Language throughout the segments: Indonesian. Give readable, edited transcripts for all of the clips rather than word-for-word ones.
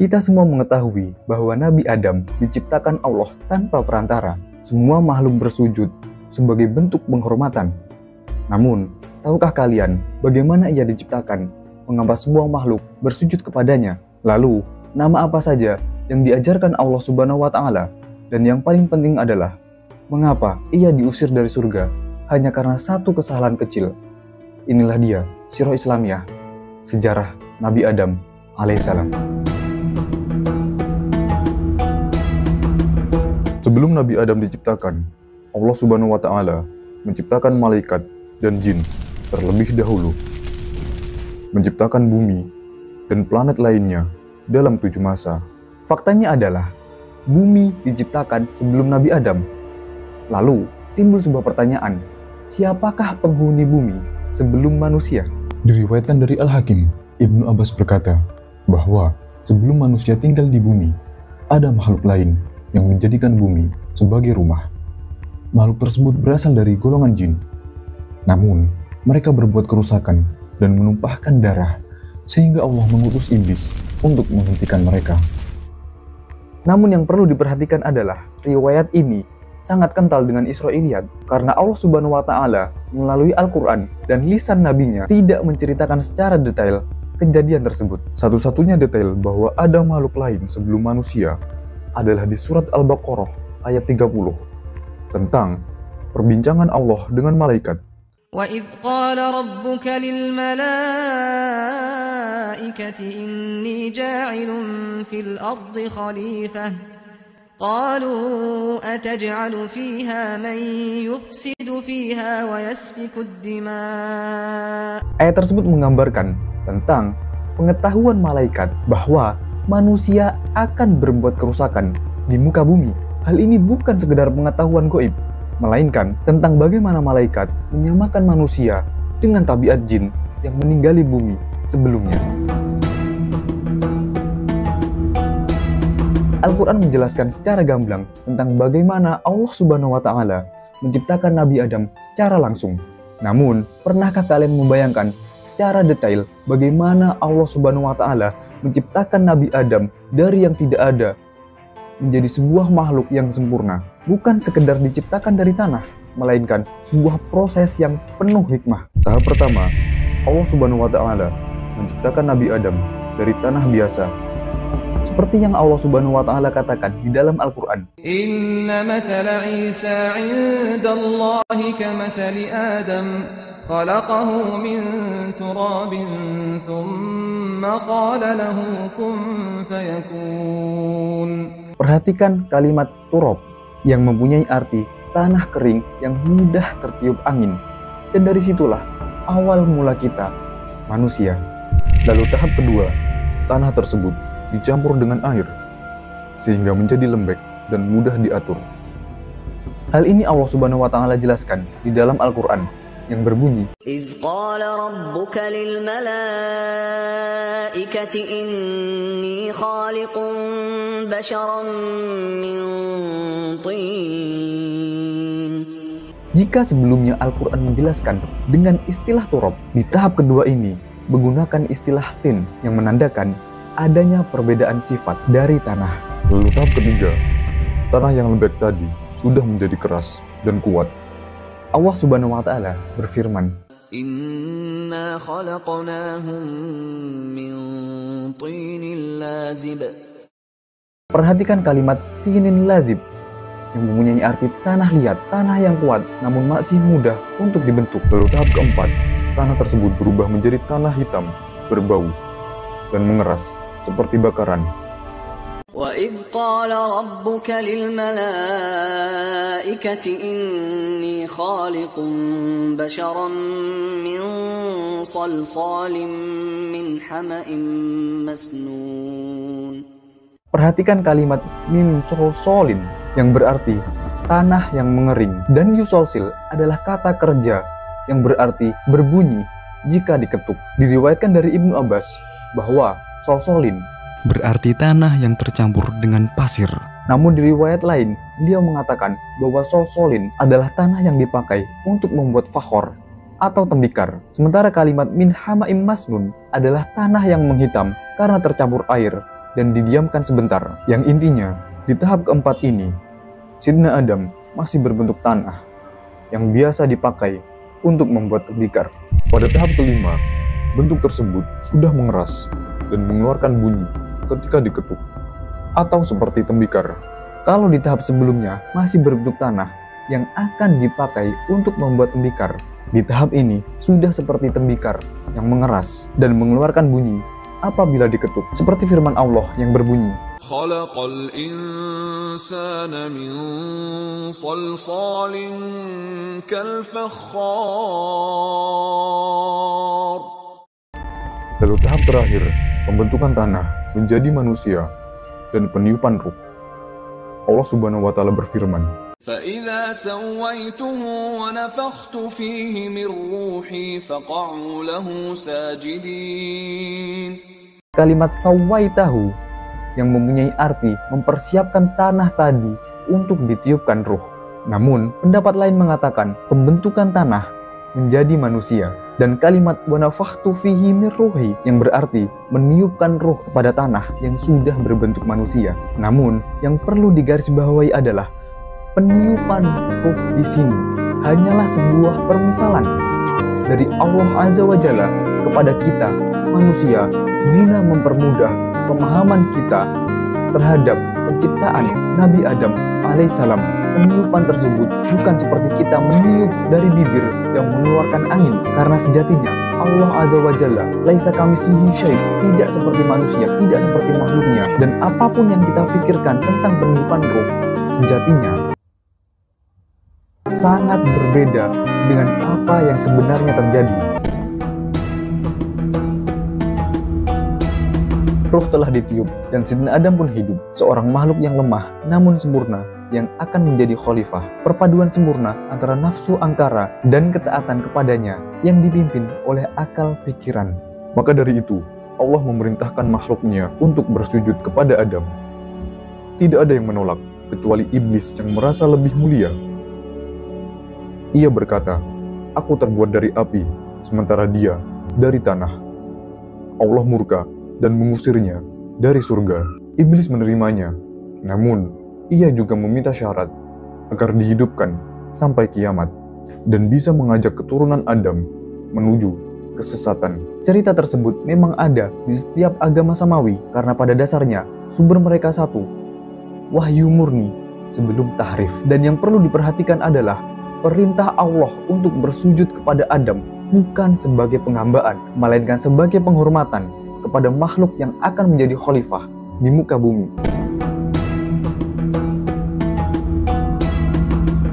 Kita semua mengetahui bahwa Nabi Adam diciptakan Allah tanpa perantara. Semua makhluk bersujud sebagai bentuk penghormatan. Namun, tahukah kalian bagaimana ia diciptakan? Mengapa semua makhluk bersujud kepadanya? Lalu, nama apa saja yang diajarkan Allah Subhanahu wa Ta'ala? Dan yang paling penting adalah, mengapa ia diusir dari surga hanya karena satu kesalahan kecil? Inilah dia, Sirah Islamiyah, sejarah Nabi Adam alaihissalam. Sebelum Nabi Adam diciptakan, Allah Subhanahu wa Ta'ala menciptakan malaikat dan jin terlebih dahulu, menciptakan bumi dan planet lainnya dalam 7 masa. Faktanya adalah bumi diciptakan sebelum Nabi Adam. Lalu timbul sebuah pertanyaan, siapakah penghuni bumi sebelum manusia? Diriwayatkan dari Al-Hakim, Ibnu Abbas berkata bahwa sebelum manusia tinggal di bumi, ada makhluk lain yang menjadikan bumi sebagai rumah. Makhluk tersebut berasal dari golongan jin. Namun, mereka berbuat kerusakan dan menumpahkan darah, sehingga Allah mengutus iblis untuk menghentikan mereka. Namun yang perlu diperhatikan adalah, riwayat ini sangat kental dengan Israiliyat, karena Allah Subhanahu wa Ta'ala melalui Al-Quran dan lisan nabinya tidak menceritakan secara detail kejadian tersebut. Satu-satunya detail bahwa ada makhluk lain sebelum manusia adalah di surat Al-Baqarah ayat 30 tentang perbincangan Allah dengan malaikat. وَإِذْ قَالَ رَبُّكَ لِلْمَلَائِكَةِ إِنِّي جَاعِلٌ فِي الْأَرْضِ خَلِيفَةً قَالُوا أَتَجْعَلُ فِيهَا مَن يُفْسِدُ فِيهَا وَيَسْفِكُ الدِّمَاءَ. Ayat tersebut menggambarkan tentang pengetahuan malaikat bahwa manusia akan berbuat kerusakan di muka bumi. Hal ini bukan sekedar pengetahuan gaib, melainkan tentang bagaimana malaikat menyamakan manusia dengan tabiat jin yang meninggali bumi sebelumnya. Al-Quran menjelaskan secara gamblang tentang bagaimana Allah Subhanahu wa Ta'ala menciptakan Nabi Adam secara langsung. Namun, pernahkah kalian membayangkan secara detail bagaimana Allah Subhanahu wa Ta'ala menciptakan Nabi Adam dari yang tidak ada menjadi sebuah makhluk yang sempurna? Bukan sekedar diciptakan dari tanah, melainkan sebuah proses yang penuh hikmah. Tahap pertama, Allah Subhanahu wa Ta'ala menciptakan Nabi Adam dari tanah biasa. Seperti yang Allah Subhanahu wa Ta'ala katakan di dalam Al-Quran, Inna mathala Isa 'indallahi kamathali Adam khalaqahu min turabin thumma qala lahu kun fayakun. Perhatikan kalimat turab yang mempunyai arti tanah kering yang mudah tertiup angin. Dan dari situlah awal mula kita, manusia. Lalu tahap kedua, tanah tersebut dicampur dengan air sehingga menjadi lembek dan mudah diatur. Hal ini Allah Subhanahu wa Ta'ala jelaskan di dalam Al-Quran yang berbunyi, إِذْ قَالَ رَبُّكَ لِلْمَلَائِكَةِ إِنِّي خَالِقٌ بَشَرًا مِّن طِينٍ. Jika sebelumnya Al-Quran menjelaskan dengan istilah turab, di tahap kedua ini menggunakan istilah tin yang menandakan adanya perbedaan sifat dari tanah. Lalu tahap ketiga, tanah yang lembek tadi sudah menjadi keras dan kuat. Allah Subhanahu wa Ta'ala berfirman, Inna khalaqnahum min tinin lazib. Perhatikan kalimat tinin lazib yang mempunyai arti tanah liat, tanah yang kuat namun masih mudah untuk dibentuk. Lalu tahap keempat, tanah tersebut berubah menjadi tanah hitam, berbau dan mengeras seperti bakaran. وَإِذْ قَالَ رَبُّكَ لِلْمَلَائِكَةِ إِنِّي خَالِقٌ بَشَرًا مِّن صَلْصَالٍ مِّنْ حَمَإٍ مَّسْنُونٍ. Perhatikan kalimat min solsolin yang berarti tanah yang mengering, dan yusolsil adalah kata kerja yang berarti berbunyi jika diketuk. Diriwayatkan dari Ibnu Abbas bahwa solsolin berarti tanah yang tercampur dengan pasir. Namun di riwayat lain, beliau mengatakan bahwa solsolin adalah tanah yang dipakai untuk membuat fakhor atau tembikar. Sementara kalimat min hamaim masnun adalah tanah yang menghitam karena tercampur air dan didiamkan sebentar. Yang intinya, di tahap keempat ini, Sidna Adam masih berbentuk tanah yang biasa dipakai untuk membuat tembikar. Pada tahap kelima, bentuk tersebut sudah mengeras dan mengeluarkan bunyi ketika diketuk, atau seperti tembikar. Kalau di tahap sebelumnya masih berbentuk tanah yang akan dipakai untuk membuat tembikar, di tahap ini sudah seperti tembikar yang mengeras dan mengeluarkan bunyi apabila diketuk, seperti firman Allah yang berbunyi, خلق الإنسان من صلصال كالفخار. Lalu tahap terakhir, pembentukan tanah menjadi manusia dan peniupan ruh. Allah Subhanahu wa Ta'ala berfirman, فإذا سويته ونفخت فيه من روحي فقعوا له ساجدين. kalimat sawaitahu yang mempunyai arti mempersiapkan tanah tadi untuk ditiupkan ruh. Namun, pendapat lain mengatakan pembentukan tanah menjadi manusia, dan kalimat wanafakhtu fihi mir ruhi yang berarti meniupkan ruh kepada tanah yang sudah berbentuk manusia. Namun, yang perlu digarisbawahi adalah peniupan ruh di sini hanyalah sebuah permisalan dari Allah Azza wa Jalla kepada kita manusia guna mempermudah pemahaman kita terhadap penciptaan Nabi Adam alaihissalam. Peniupan tersebut bukan seperti kita meniup dari bibir yang mengeluarkan angin, karena sejatinya Allah Azza wa Jalla laisa kamitslihi syai', tidak seperti manusia, tidak seperti makhluknya. Dan apapun yang kita pikirkan tentang peniupan ruh, sejatinya sangat berbeda dengan apa yang sebenarnya terjadi. Ruh telah ditiup dan Sidna Adam pun hidup, seorang makhluk yang lemah namun sempurna yang akan menjadi khalifah, perpaduan sempurna antara nafsu angkara dan ketaatan kepadanya yang dipimpin oleh akal pikiran. maka dari itu Allah memerintahkan makhluknya untuk bersujud kepada Adam. Tidak ada yang menolak kecuali iblis yang merasa lebih mulia. Ia berkata, "Aku terbuat dari api, sementara dia dari tanah." Allah murka dan mengusirnya dari surga. Iblis menerimanya, namun ia juga meminta syarat agar dihidupkan sampai kiamat dan bisa mengajak keturunan Adam menuju kesesatan. Cerita tersebut memang ada di setiap agama samawi karena pada dasarnya sumber mereka satu, wahyu murni sebelum tahrif. Dan yang perlu diperhatikan adalah perintah Allah untuk bersujud kepada Adam bukan sebagai penghambaan, melainkan sebagai penghormatan kepada makhluk yang akan menjadi khalifah di muka bumi.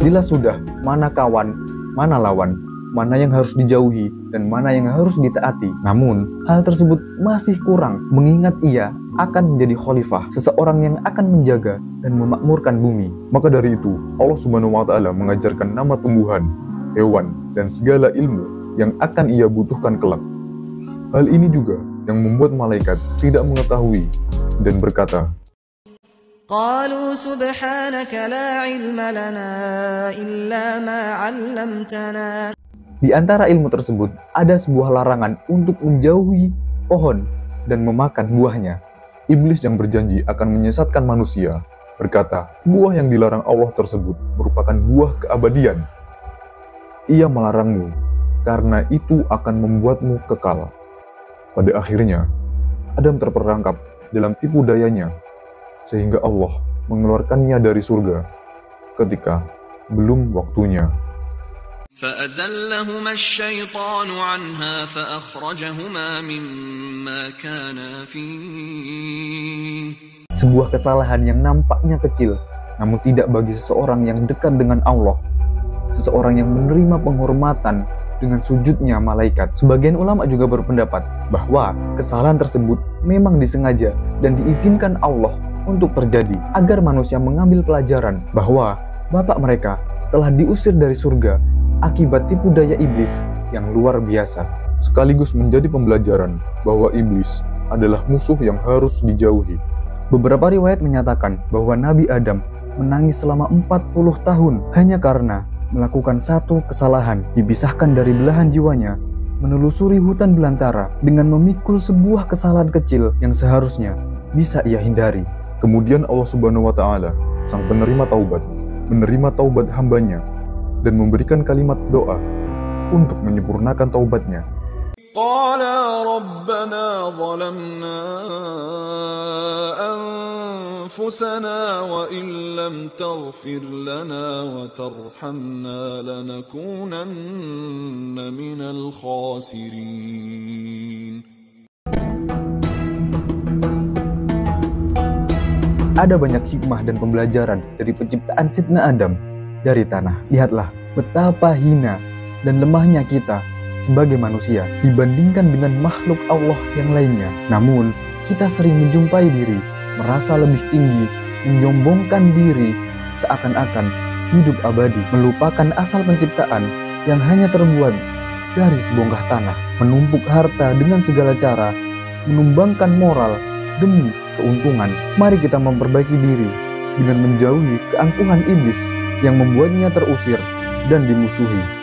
Jelas sudah mana kawan, mana lawan, mana yang harus dijauhi, dan mana yang harus ditaati. Namun, hal tersebut masih kurang mengingat ia akan menjadi khalifah, seseorang yang akan menjaga dan memakmurkan bumi. Maka dari itu, Allah Subhanahu wa Ta'ala mengajarkan nama tumbuhan, hewan, dan segala ilmu yang akan ia butuhkan kelak. Hal ini juga yang membuat malaikat tidak mengetahui dan berkata, قالوا سبحانك لا علم لنا إلا ما علمتنا. Di antara ilmu tersebut ada sebuah larangan untuk menjauhi pohon dan memakan buahnya. Iblis yang berjanji akan menyesatkan manusia berkata, buah yang dilarang Allah tersebut merupakan buah keabadian. Ia melarangmu karena itu akan membuatmu kekal. Pada akhirnya, Adam terperangkap dalam tipu dayanya, sehingga Allah mengeluarkannya dari surga ketika belum waktunya. فأزلهما الشيطان عنها فأخرجهما مما كانا فيه. Sebuah kesalahan yang nampaknya kecil, namun tidak bagi seseorang yang dekat dengan Allah, seseorang yang menerima penghormatan dengan sujudnya malaikat. Sebagian ulama juga berpendapat bahwa kesalahan tersebut memang disengaja dan diizinkan Allah untuk terjadi agar manusia mengambil pelajaran bahwa bapak mereka telah diusir dari surga akibat tipu daya iblis yang luar biasa. Sekaligus menjadi pembelajaran bahwa iblis adalah musuh yang harus dijauhi. Beberapa riwayat menyatakan bahwa Nabi Adam menangis selama 40 tahun hanya karena melakukan satu kesalahan, dipisahkan dari belahan jiwanya, menelusuri hutan belantara dengan memikul sebuah kesalahan kecil yang seharusnya bisa ia hindari. Kemudian Allah Subhanahu wa Ta'ala, Sang penerima taubat, menerima taubat hambanya dan memberikan kalimat doa untuk menyempurnakan taubatnya. قَالَا رَبَّنَا ظَلَمْنَا أَنفُسَنَا وَإِن لَّمْ تَغْفِرْ لَنَا وَتَرْحَمْنَا لَنَكُونَنَّ مِنَ الْخَاسِرِينَ. Ada banyak hikmah dan pembelajaran dari penciptaan Sidna Adam dari tanah. Lihatlah betapa hina dan lemahnya kita sebagai manusia dibandingkan dengan makhluk Allah yang lainnya. Namun, kita sering menjumpai diri merasa lebih tinggi, menyombongkan diri seakan-akan hidup abadi, melupakan asal penciptaan yang hanya terbuat dari sebongkah tanah, menumpuk harta dengan segala cara, menumbangkan moral demi keuntungan. Mari kita memperbaiki diri dengan menjauhi keangkuhan iblis yang membuatnya terusir dan dimusuhi.